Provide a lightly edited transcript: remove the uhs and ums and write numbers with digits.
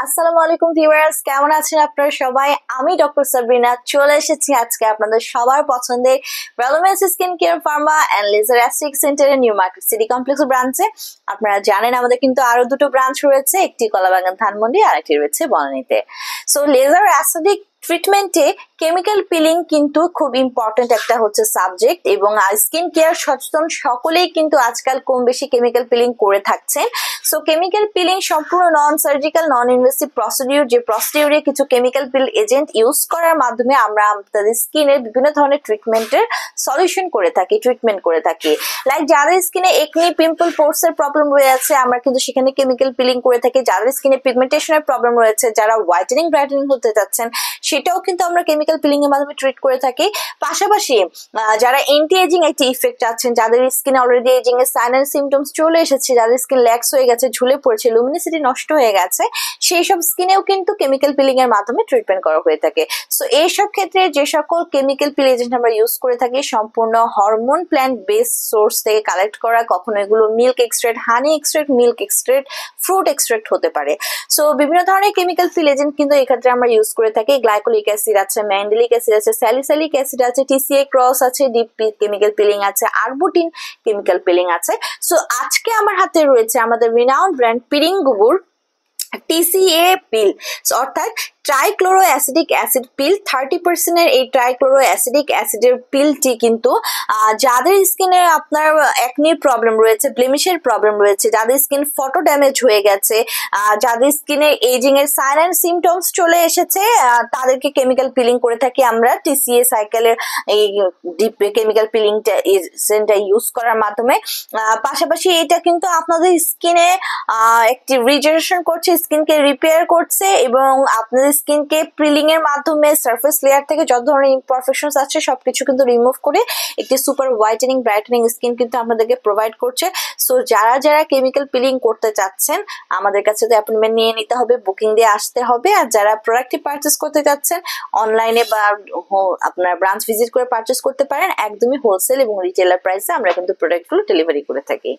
আসসালামু আলাইকুম ভিউয়ার্স, কেমন আছেন আপনারা সবাই? আমি ডক্টর সাবরিনা চলে এসেছি আজকে আপনাদের সবার পছন্দের Relovence skin care pharma and laser aesthetic সেন্টারের নিউ মার্কেট সিটি কমপ্লেক্স ব্রাঞ্চে। আপনারা জানেন আমাদের কিন্তু আরো দুটো ব্রাঞ্চ রয়েছে, একটি কলাবাগান ধানমন্ডি আর একটি রয়েছে বনানীতে। সো লেজার অ্যাস্থেটিক ট্রিটমেন্টে কেমিক্যাল পিলিং কিন্তু খুব ইম্পর্টেন্ট একটা হচ্ছে সাবজেক্ট, এবং স্কিন কেয়ার সচেতন সকলেই কিন্তু আজকাল কম বেশি কেমিক্যাল পিলিং করে থাকছেন। সো কেমিক্যাল পিলিং সম্পূর্ণ non surgical non invasive procedure, যে প্রসিডিউরে কিছু কেমিক্যাল পিল এজেন্ট ইউজ করার মাধ্যমে আমরা আমাদের স্কিনের বিভিন্ন ধরনের ট্রিটমেন্টের সলিউশন করে থাকি, ট্রিটমেন্ট করে থাকি। লাইক যাদের স্কিনে একনি পিম্পল পোর্স এর প্রবলেম রয়েছে আমরা কিন্তু সেখানে কেমিক্যাল পিলিং করে থাকি। যাদের স্কিনে পিগমেন্টেশনের প্রবলেম রয়েছে, যারা হোয়াইটেনিং ব্রাইটেনিং হতে যাচ্ছেন সেটাও কিন্তু আমরা কেমিক্যাল পিলিং এর মাধ্যমে ট্রিট করে থাকি। পাশাপাশি যারা এন্টি এজিং একটা ইফেক্ট আছেন, যাদের স্কিনে অলরেডি এজিং এর সাইন এন্ড সিমটমস চলে এসেছে, যাদের স্কিন ল্যাক্স হয়ে গেছে, ঝুলে পড়েছে, লুমিনিসিটি নষ্ট হয়ে গেছে, সেই সব স্কিনেও কিন্তু কেমিক্যাল পিলিং এর মাধ্যমে ট্রিটমেন্ট করা হয়ে থাকে। সো এইসব ক্ষেত্রে যে সকল কেমিক্যাল পিল এজেন্ট আমরা ইউজ করে থাকি সম্পূর্ণ হরমোন প্ল্যান্ট বেস সোর্স থেকে কালেক্ট করা, কখনো এগুলো milk extract, honey extract, milk extract, fruit extract হতে পারে। সো বিভিন্ন ধরনের কেমিক্যাল পিল এজেন্ট কিন্তু এক্ষেত্রে আমরা ইউজ করে থাকি। গ্লাইকোলিক অ্যাসিড আছে, ম্যান্ডেলিক অ্যাসিড আছে, স্যালিসাইলিক অ্যাসিড আছে, টিসিএ ক্রস আছে, ডিপ কেমিক্যাল পিলিং আছে, আরবুটিন কেমিক্যাল পিলিং আছে। সো আজকে আমার হাতে রয়েছে আমাদের রিনাউন্ড ব্র্যান্ড পিরিংগুবুর টিসিএ পিল, অর্থাৎ ট্রাইক্লোরো অ্যাসিডিক অ্যাসিড পিল। 30% এর এই ট্রাইক্লোরো অ্যাসিডিক অ্যাসিডের পিলটি কিন্তু যাদের স্কিনে আপনার একনির প্রবলেম রয়েছে, ব্লেমিশের প্রবলেম রয়েছে, যাদের স্কিন ফটো ড্যামেজ হয়ে গেছে, যাদের স্কিনে এজিং এর সাইন এন্ড সিমটমস চলে এসেছে, তাদেরকে কেমিক্যাল পিলিং করে থাকি আমরা টিসিএ সাইকেলের এই ডিপ কেমিক্যাল পিলিংটা ইউজ করার মাধ্যমে। পাশাপাশি এটা কিন্তু আপনাদের স্কিনে একটি রিজেনারেশন করছে, স্কিনকে রিপেয়ার করছে, এবং আপনাদের স্কিনকে পিলিং এর মাধ্যমে সারফেস লেয়ার থেকে যত ধরনের ইমপারফেকশনস আছে সবকিছু কিন্তু রিমুভ করে একটি সুপার হোয়াইটেনিং ব্রাইটেনিং স্কিন কিন্তু আপনাদেরকে প্রোভাইড করছে। সো যারা যারা কেমিক্যাল পিলিং করতে চাচ্ছেন আমাদের কাছে তো অ্যাপয়েন্টমেন্ট নিয়ে নিতে হবে, বুকিং দিয়ে আসতে হবে। আর যারা প্রোডাক্টটি পারচেস করতে চাচ্ছেন অনলাইনে বা আপনার ব্রাঞ্চ ভিজিট করে পারচেস করতে পারেন। একদমই হোলসেল এবং রিটেলার প্রাইসে আমরা কিন্তু প্রোডাক্টগুলো ডেলিভারি করে থাকি।